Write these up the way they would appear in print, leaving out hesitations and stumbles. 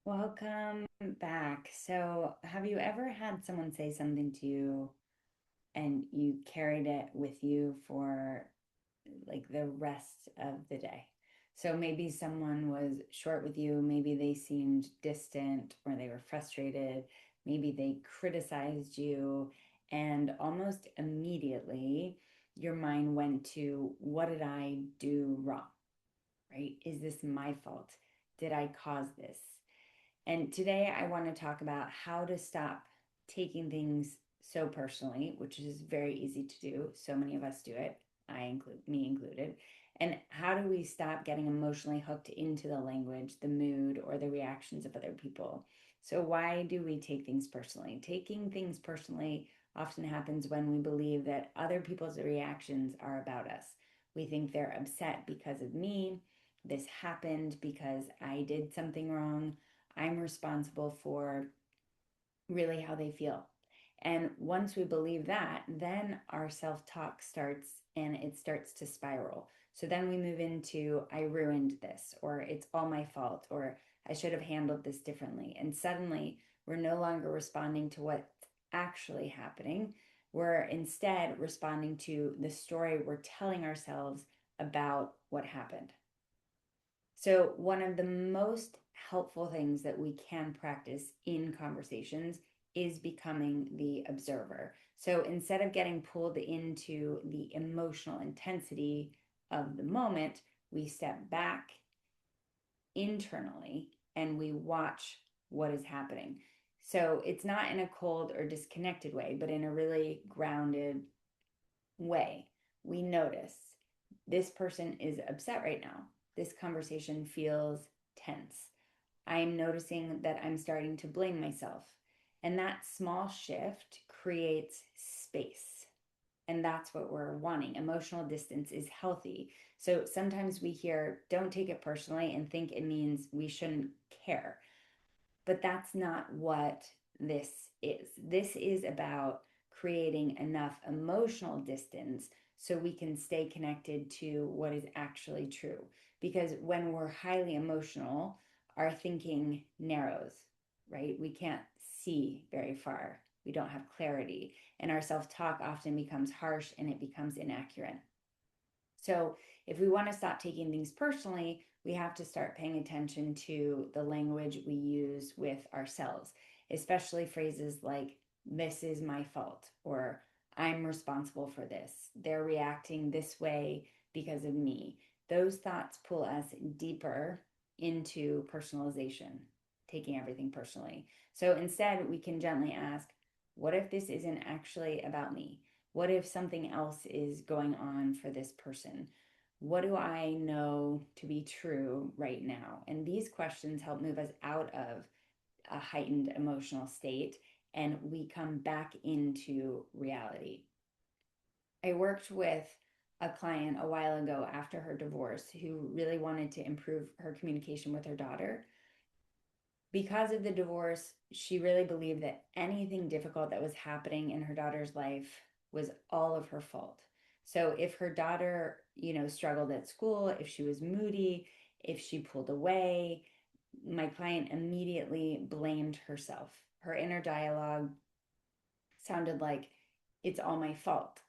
Welcome back. So, have you ever had someone say something to you and you carried it with you for like the rest of the day? So, maybe someone was short with you, maybe they seemed distant or they were frustrated, maybe they criticized you, and almost immediately your mind went to, what did I do wrong? Right? Is this my fault? Did I cause this? And today I want to talk about how to stop taking things so personally, which is very easy to do. So many of us do it, me included. And how do we stop getting emotionally hooked into the language, the mood, or the reactions of other people? So, why do we take things personally? Taking things personally often happens when we believe that other people's reactions are about us. We think they're upset because of me. This happened because I did something wrong. I'm responsible for really how they feel. And once we believe that, then our self talk starts and it starts to spiral. So then we move into, I ruined this, or it's all my fault, or I should have handled this differently. And suddenly we're no longer responding to what's actually happening. We're instead responding to the story we're telling ourselves about what happened. So, one of the most helpful things that we can practice in conversations is becoming the observer. So, instead of getting pulled into the emotional intensity of the moment, we step back internally and we watch what is happening. So, it's not in a cold or disconnected way, but in a really grounded way. We notice this person is upset right now. This conversation feels tense. I'm noticing that I'm starting to blame myself. And that small shift creates space. And that's what we're wanting. Emotional distance is healthy. So sometimes we hear, don't take it personally, and think it means we shouldn't care. But that's not what this is. This is about creating enough emotional distance so we can stay connected to what is actually true. Because when we're highly emotional, our thinking narrows, right? We can't see very far. We don't have clarity. And our self talk often becomes harsh and it becomes inaccurate. So, if we want to stop taking things personally, we have to start paying attention to the language we use with ourselves, especially phrases like, this is my fault, or I'm responsible for this. They're reacting this way because of me. Those thoughts pull us deeper into personalization, taking everything personally. So instead, we can gently ask, what if this isn't actually about me? What if something else is going on for this person? What do I know to be true right now? And these questions help move us out of a heightened emotional state and we come back into reality. I worked with a client a while ago after her divorce who really wanted to improve her communication with her daughter. Because of the divorce, she really believed that anything difficult that was happening in her daughter's life was all of her fault. So if her daughter, struggled at school, if she was moody, if she pulled away, my client immediately blamed herself. Her inner dialogue sounded like, it's all my fault.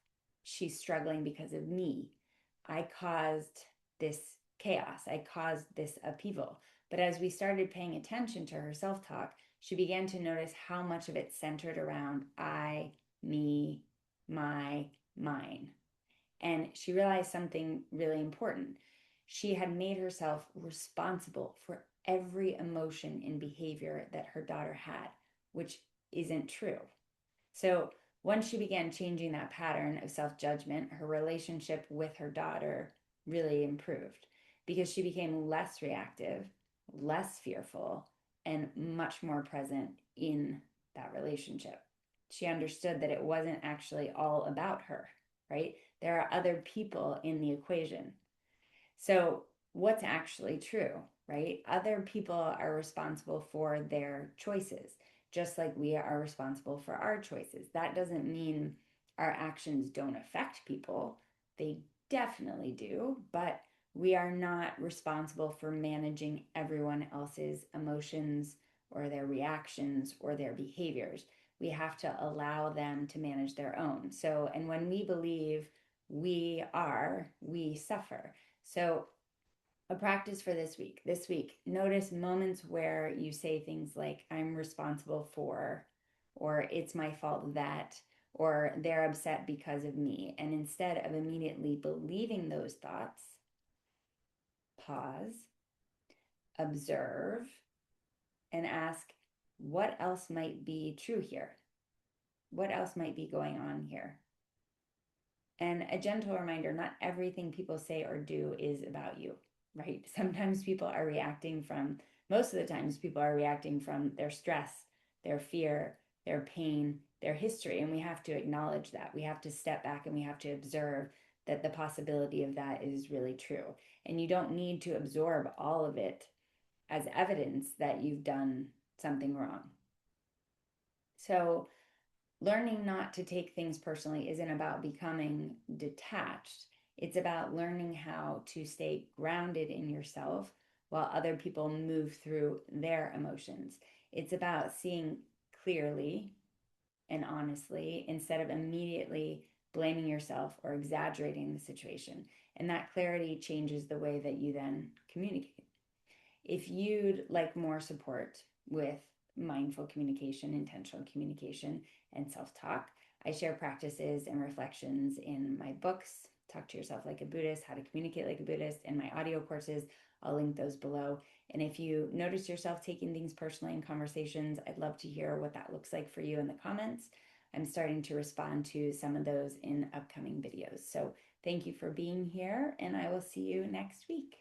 She's struggling because of me. I caused this chaos. I caused this upheaval. But as we started paying attention to her self talk, she began to notice how much of it centered around I, me, my, mine. And she realized something really important. She had made herself responsible for every emotion and behavior that her daughter had, which isn't true. So once she began changing that pattern of self judgment, her relationship with her daughter really improved because she became less reactive, less fearful, and much more present in that relationship. She understood that it wasn't actually all about her, right? There are other people in the equation. So, what's actually true, right? Other people are responsible for their choices, just like we are responsible for our choices. That doesn't mean our actions don't affect people, they definitely do, but we are not responsible for managing everyone else's emotions, or their reactions or their behaviors. We have to allow them to manage their own. So, and when we believe we are, we suffer. So, a practice for this week, notice moments where you say things like, I'm responsible for, or it's my fault that, or they're upset because of me. And instead of immediately believing those thoughts, pause, observe, and ask, what else might be true here? What else might be going on here? And a gentle reminder, not everything people say or do is about you, right? Sometimes people are reacting from, most of the times, people are reacting from their stress, their fear, their pain, their history. And we have to acknowledge that. We have to step back and we have to observe that the possibility of that is really true. And you don't need to absorb all of it as evidence that you've done something wrong. So, learning not to take things personally isn't about becoming detached. It's about learning how to stay grounded in yourself while other people move through their emotions. It's about seeing clearly and honestly instead of immediately blaming yourself or exaggerating the situation. And that clarity changes the way that you then communicate. If you'd like more support with mindful communication, intentional communication, and self talk, I share practices and reflections in my books, Talk to Yourself Like a Buddhist, How to Communicate Like a Buddhist, and my audio courses. I'll link those below. And if you notice yourself taking things personally in conversations, I'd love to hear what that looks like for you in the comments. I'm starting to respond to some of those in upcoming videos. So thank you for being here, and I will see you next week.